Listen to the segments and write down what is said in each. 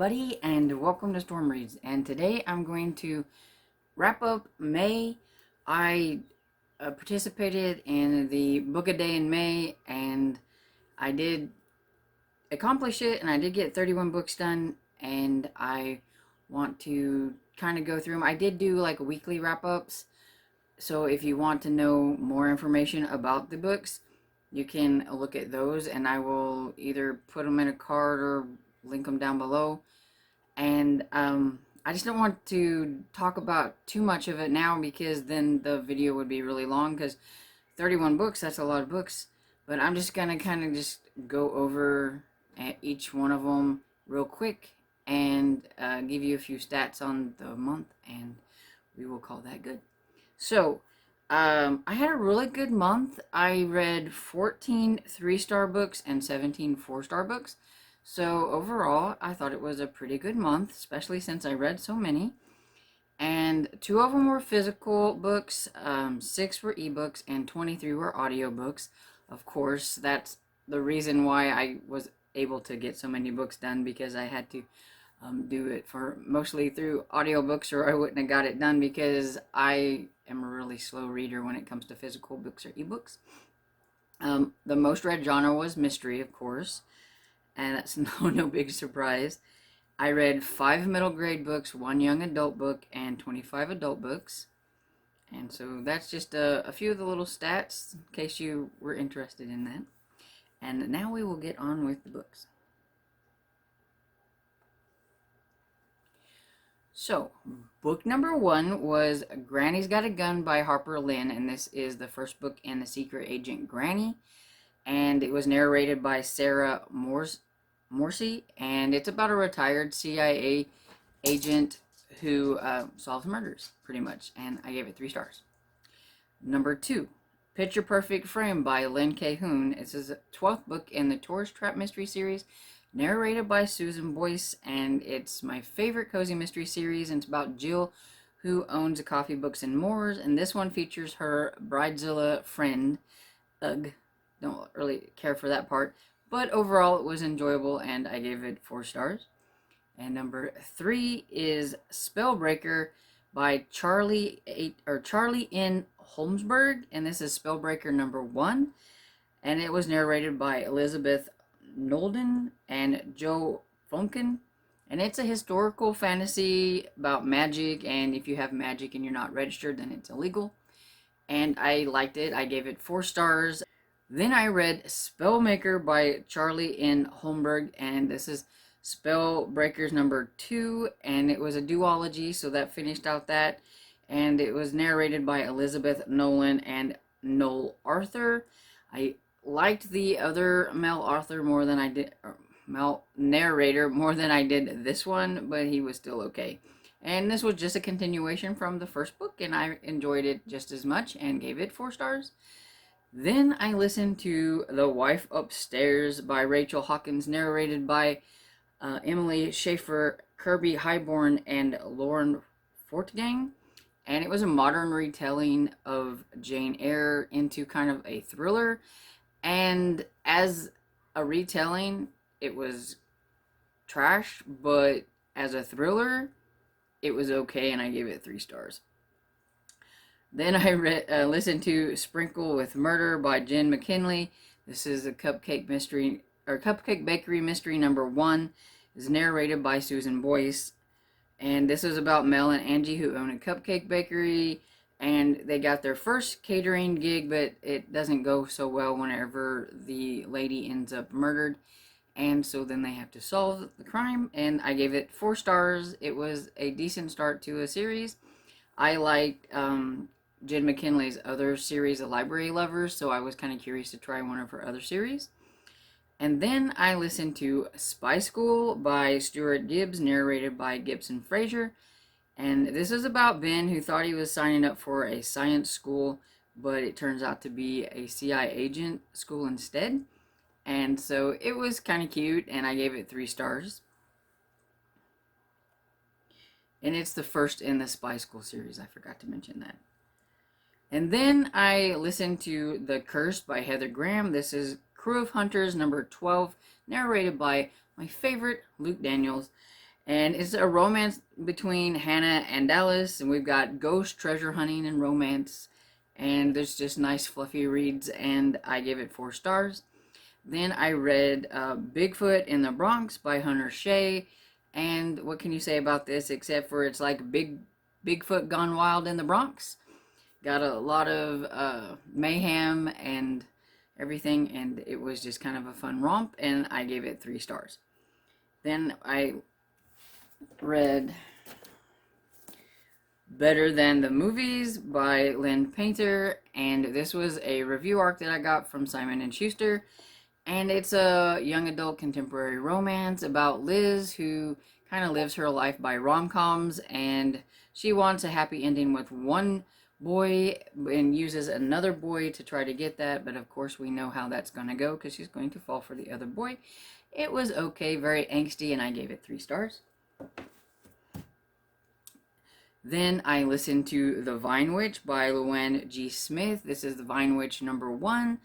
everybody, and welcome to Storm Reads. And today I'm going to wrap up May. I participated in the book a day in May, and I did accomplish it, and I did get 31 books done, and I want to kind of go through them. I did do like weekly wrap-ups, so if you want to know more information about the books, you can look at those, and I will either put them in a card or link them down below. And I just don't want to talk about too much of it now, because then the video would be really long, because 31 books, that's a lot of books. But I'm just gonna kind of just go over each one of them real quick, and give you a few stats on the month, and we will call that good. So I had a really good month. I read 14 3-star books and 17 4-star books. So overall, I thought it was a pretty good month, especially since I read so many. And 2 of them were physical books, 6 were ebooks, and 23 were audiobooks. Of course, that's the reason why I was able to get so many books done, because I had to do it for mostly through audiobooks, or I wouldn't have got it done, because I am a really slow reader when it comes to physical books or ebooks. The most read genre was mystery, of course, and that's no big surprise. I read 5 middle grade books, 1 young adult book, and 25 adult books. And so that's just a few of the little stats, in case you were interested in that. And now we will get on with the books. So, book number 1 was Granny's Got a Gun by Harper Lynn, and this is the first book in the Secret Agent Granny. And it was narrated by Sarah Morsi, and it's about a retired CIA agent who solves murders, pretty much, and I gave it 3 stars. Number 2, Picture Perfect Frame by Lynn K. Hoon. This is the 12th book in the Tourist Trap Mystery Series, narrated by Susan Boyce, and it's my favorite cozy mystery series, and it's about Jill, who owns a coffee books and moors, and this one features her bridezilla friend. Ugh, don't really care for that part, but overall it was enjoyable, and I gave it 4 stars. And number 3 is Spellbreaker by Charlie N. Holmesburg, and this is Spellbreaker number 1, and it was narrated by Elizabeth Nolden and Joe Funkin, and it's a historical fantasy about magic, and if you have magic and you're not registered, then it's illegal. And I liked it. I gave it 4 stars. Then I read Spellmaker by Charlie N. Holmberg, and this is Spellbreakers number 2, and it was a duology, so that finished out that, and it was narrated by Elizabeth Nolan and Noel Arthur. I liked the other Mel Arthur more than I did, Mel narrator more than I did this one, but he was still okay. And this was just a continuation from the first book, and I enjoyed it just as much and gave it 4 stars. Then I listened to The Wife Upstairs by Rachel Hawkins, narrated by Emily Schaefer, Kirby Highborn, and Lauren Fortgang. And it was a modern retelling of Jane Eyre into kind of a thriller. And as a retelling, it was trash, but as a thriller, it was okay, and I gave it 3 stars. Then I listened to Sprinkle with Murder by Jen McKinley. This is a Cupcake Bakery mystery number 1. It's narrated by Susan Boyce, and this is about Mel and Angie, who own a cupcake bakery, and they got their first catering gig, but it doesn't go so well whenever the lady ends up murdered, and so then they have to solve the crime, and I gave it 4 stars. It was a decent start to a series. I liked Jen McKinley's other series, The Library Lovers, so I was kind of curious to try one of her other series. And then I listened to Spy School by Stuart Gibbs, narrated by Gibson Fraser. And this is about Ben, who thought he was signing up for a science school, but it turns out to be a CIA agent school instead. And so it was kind of cute, and I gave it 3 stars. And it's the first in the Spy School series. I forgot to mention that. And then I listened to The Curse by Heather Graham. This is Crew of Hunters number 12, narrated by my favorite, Luke Daniels. And it's a romance between Hannah and Dallas, and we've got ghost, treasure hunting, and romance. And there's just nice fluffy reads, and I gave it 4 stars. Then I read Bigfoot in the Bronx by Hunter Shea. And what can you say about this except for it's like Bigfoot gone wild in the Bronx? Got a lot of mayhem and everything, and it was just kind of a fun romp, and I gave it 3 stars. Then I read Better Than the Movies by Lynn Painter, and this was a review arc that I got from Simon & Schuster, and it's a young adult contemporary romance about Liz who kind of lives her life by rom-coms, and she wants a happy ending with one boy and uses another boy to try to get that, but of course we know how that's going to go because she's going to fall for the other boy. It was okay, very angsty, and I gave it 3 stars. Then I listened to The Vine Witch by Luann G. Smith. This is The Vine Witch #1.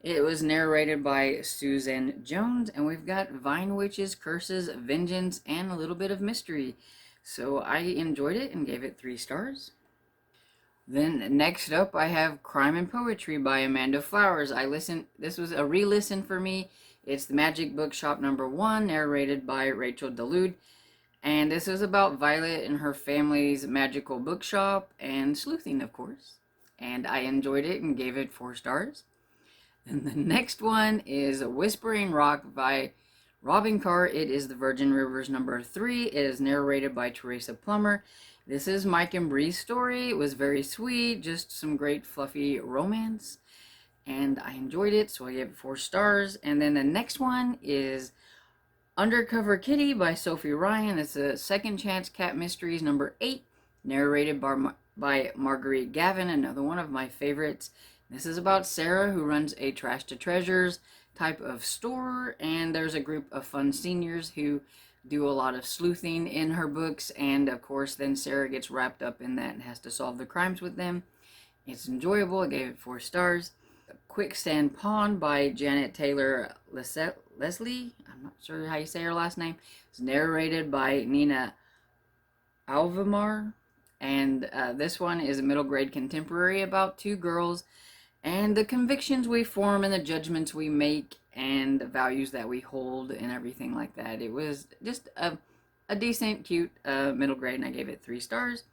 It was narrated by Susan Jones, and we've got Vine Witches, curses, vengeance, and a little bit of mystery. So I enjoyed it and gave it 3 stars. Then next up I have Crime and Poetry by Amanda Flowers. This was a re-listen for me. It's The Magic Bookshop #1, narrated by Rachel Dalude. And this is about Violet and her family's magical bookshop and sleuthing, of course. And I enjoyed it and gave it 4 stars. And the next one is Whispering Rock by Robin Carr. It is The Virgin Rivers #3. It is narrated by Teresa Plummer. This is Mike and Bree's story. It was very sweet, just some great fluffy romance. And I enjoyed it, so I gave it 4 stars. And then the next one is Undercover Kitty by Sophie Ryan. It's a Second Chance Cat Mysteries #8, narrated by Marguerite Gavin, another one of my favorites. This is about Sarah, who runs a trash to treasures type of store, and there's a group of fun seniors who do a lot of sleuthing in her books, and of course then Sarah gets wrapped up in that and has to solve the crimes with them. It's enjoyable. I gave it 4 stars. Quicksand Pond by Janet Taylor Leslie. I'm not sure how you say her last name. It's narrated by Nina Alvamar. And this one is a middle grade contemporary about 2 girls and the convictions we form and the judgments we make and the values that we hold and everything like that. It was just a decent, cute middle grade, and I gave it 3 stars.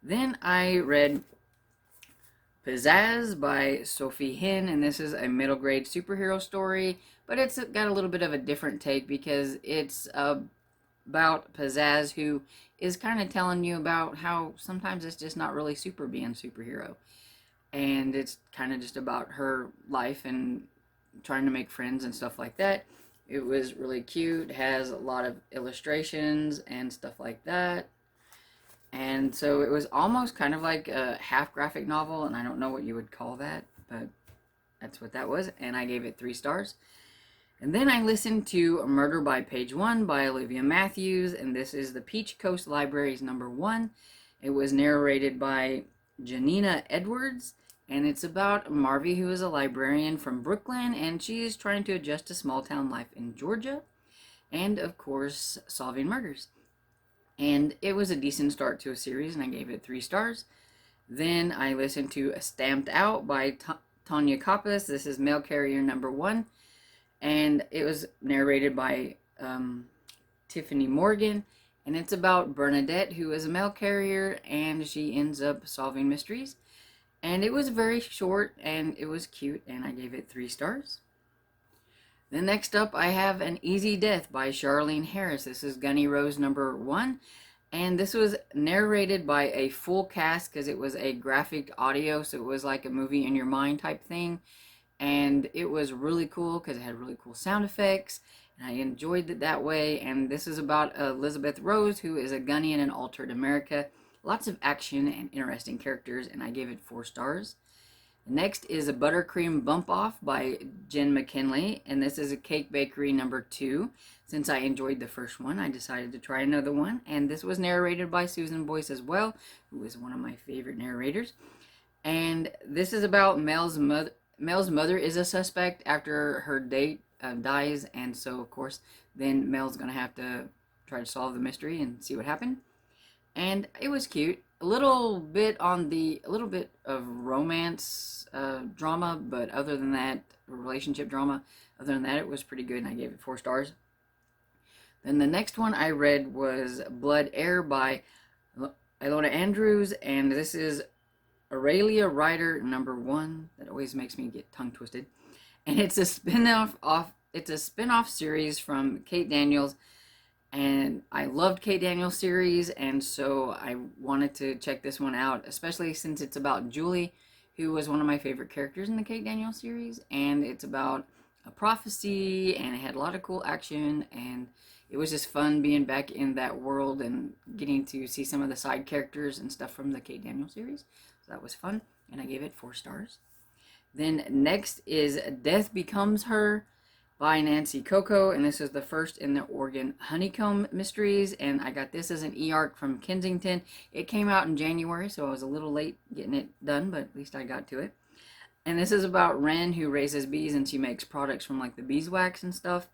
Then I read Pizzazz by Sophie Hinn, and this is a middle grade superhero story, but it's got a little bit of a different take because it's about Pizzazz, who is kind of telling you about how sometimes it's just not really super being superhero, and it's kind of just about her life and trying to make friends and stuff like that. It was really cute, has a lot of illustrations and stuff like that. And so it was almost kind of like a half graphic novel, and I don't know what you would call that, but that's what that was, and I gave it 3 stars. And then I listened to Murder by Page 1 by Olivia Matthews, and this is the Peach Coast Libraries #1. It was narrated by Janina Edwards, and it's about Marvy, who is a librarian from Brooklyn, and she is trying to adjust to small town life in Georgia, and of course, solving murders. And it was a decent start to a series, and I gave it 3 stars. Then I listened to Stamped Out by Tanya Kappas. This is Mail Carrier #1, and it was narrated by Tiffany Morgan, and it's about Bernadette, who is a mail carrier, and she ends up solving mysteries. And it was very short, and it was cute, and I gave it 3 stars. Then next up, I have An Easy Death by Charlene Harris. This is Gunny Rose #1, and this was narrated by a full cast because it was a graphic audio, so it was like a movie in your mind type thing. And it was really cool because it had really cool sound effects, and I enjoyed it that way. And this is about Elizabeth Rose, who is a gunny in an altered America. Lots of action and interesting characters, and I gave it 4 stars. Next is a Buttercream Bump Off by Jen McKinley, and this is a Cake Bakery #2. Since I enjoyed the first one, I decided to try another one, and this was narrated by Susan Boyce as well, who is one of my favorite narrators. And this is about Mel's mother. Mel's mother is a suspect after her date dies, and so of course then Mel's gonna have to try to solve the mystery and see what happened. And it was cute. A little bit of romance drama, but other than that, relationship drama. Other than that, it was pretty good, and I gave it 4 stars. Then the next one I read was Blood Air by Ilona Andrews, and this is Aurelia Rider #1. That always makes me get tongue twisted. And it's a spin-off series from Kate Daniels, and I loved Kate Daniels series, and so I wanted to check this one out, especially since it's about Julie, who was one of my favorite characters in the Kate Daniels series, and it's about a prophecy, and it had a lot of cool action, and it was just fun being back in that world and getting to see some of the side characters and stuff from the Kate Daniels series. So that was fun, and I gave it 4 stars. Then next is Death Becomes Her by Nancy Coco, and this is the first in the Oregon Honeycomb Mysteries, and I got this as an e-arc from Kensington. It came out in January, so I was a little late getting it done, but at least I got to it. And this is about Wren, who raises bees, and she makes products from like the beeswax and stuff,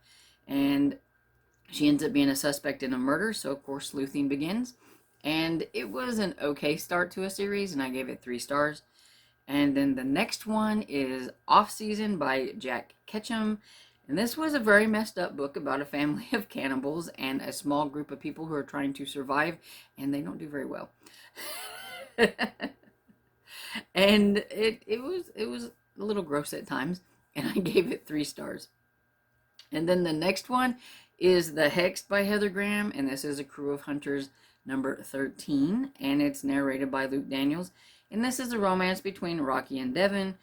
and she ends up being a suspect in a murder, so of course sleuthing begins. And it was an okay start to a series, and I gave it 3 stars. And then the next one is Off Season by Jack Ketchum. And this was a very messed up book about a family of cannibals and a small group of people who are trying to survive, and they don't do very well. And it was a little gross at times, and I gave it 3 stars. And then the next one is The Hexed by Heather Graham, and this is A Crew of Hunters #13, and it's narrated by Luke Daniels. And this is a romance between Rocky and Devin.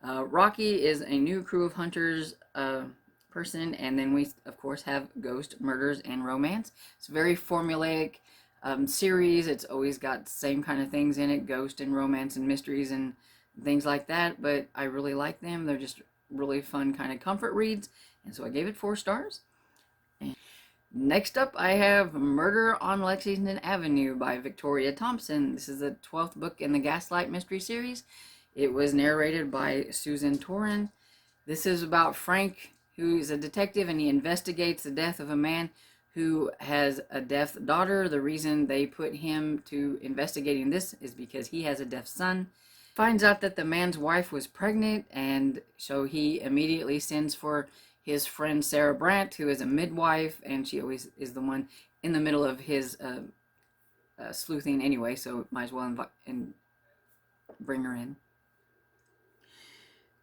Rocky is a new crew of hunters person, and then we, of course, have ghost, murders, and romance. It's a very formulaic series. It's always got the same kind of things in it, ghost and romance and mysteries and things like that, but I really like them. They're just really fun kind of comfort reads, and so I gave it 4 stars. And next up, I have Murder on Lexington Avenue by Victoria Thompson. This is the 12th book in the Gaslight Mystery series. It was narrated by Susan Torin. This is about Frank, who is a detective, and he investigates the death of a man who has a deaf daughter. The reason they put him to investigating this is because he has a deaf son. Finds out that the man's wife was pregnant, and so he immediately sends for his friend Sarah Brandt, who is a midwife, and she always is the one in the middle of his sleuthing anyway, so might as well bring her in.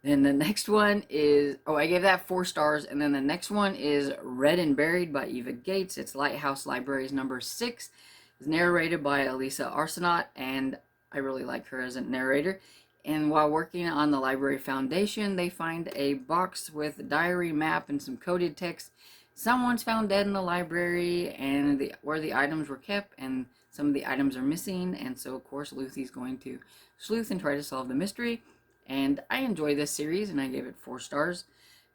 Then the next one is, I gave that 4 stars, and then the next one is Read and Buried by Eva Gates. It's Lighthouse Libraries #6. It's narrated by Elisa Arsenault, and I really like her as a narrator. And while working on the library foundation, they find a box with a diary, map, and some coded text. Someone's found dead in the library, and where the items were kept, and some of the items are missing. And so, of course, Lucy's going to sleuth and try to solve the mystery. And I enjoy this series, and I gave it 4 stars.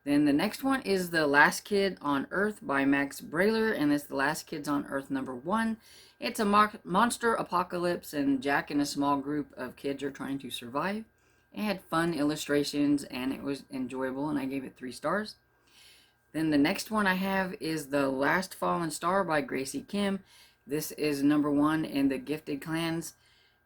Then the next one is The Last Kid on Earth by Max Brailer, and it's The Last Kids on Earth #1. It's a monster apocalypse, and Jack and a small group of kids are trying to survive. It had fun illustrations, and it was enjoyable, and I gave it 3 stars. Then the next one I have is The Last Fallen Star by Gracie Kim. This is #1 in the Gifted Clans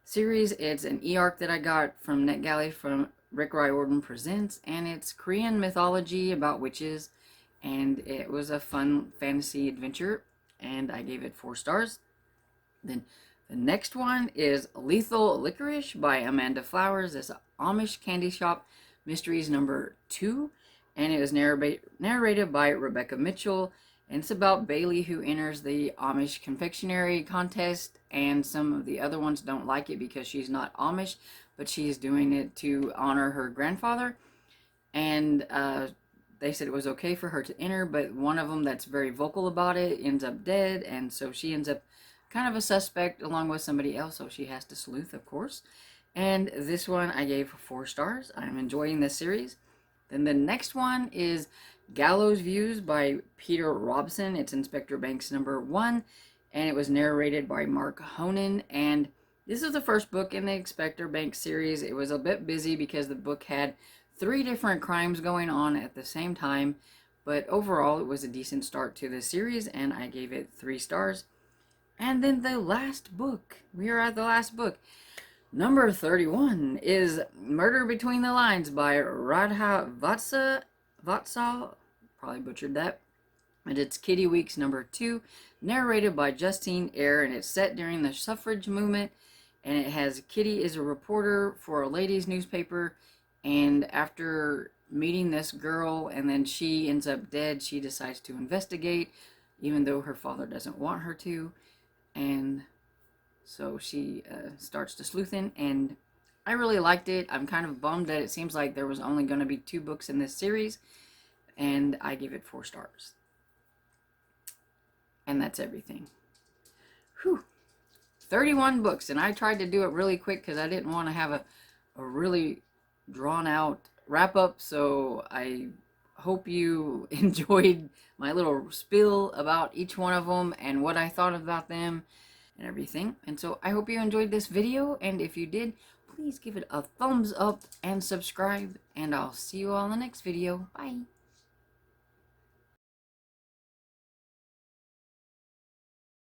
series. It's an e-arc that I got from NetGalley from Rick Riordan Presents, and it's Korean mythology about witches, and it was a fun fantasy adventure, and I gave it 4 stars. Then the next one is Lethal Licorice by Amanda Flowers. It's Amish Candy Shop Mysteries #2, and it was narrated by Rebecca Mitchell, and it's about Bailey, who enters the Amish confectionery contest, and some of the other ones don't like it because she's not Amish, but she's doing it to honor her grandfather, and they said it was okay for her to enter, but one of them that's very vocal about it ends up dead, and so she ends up kind of a suspect along with somebody else, so she has to sleuth, of course. And this one I gave 4 stars. I'm enjoying this series. Then the next one is Gallows Views by Peter Robson. It's Inspector Banks #1, and it was narrated by Mark Honan, and this is the first book in the Inspector Banks series. It was a bit busy because the book had 3 different crimes going on at the same time, But overall, it was a decent start to the series, and I gave it 3 stars. And then the last book. We are at the last book. Number 31 is Murder Between the Lines by Radha Vatsal. Probably butchered that. And it's Kitty Weeks number 2, narrated by Justine Eyre, and it's set during the suffrage movement. And it has Kitty is a reporter for a ladies' newspaper, and after meeting this girl and then she ends up dead, she decides to investigate, even though her father doesn't want her to. And so she starts to sleuthing, and I really liked it. I'm kind of bummed that it seems like there was only going to be 2 books in this series, and I give it 4 stars. And that's everything. Whew. 31 books, and I tried to do it really quick because I didn't want to have a really drawn out wrap up, so I hope you enjoyed my little spiel about each one of them and what I thought about them and everything. And so I hope you enjoyed this video, and if you did, please give it a thumbs up and subscribe, and I'll see you all in the next video. Bye.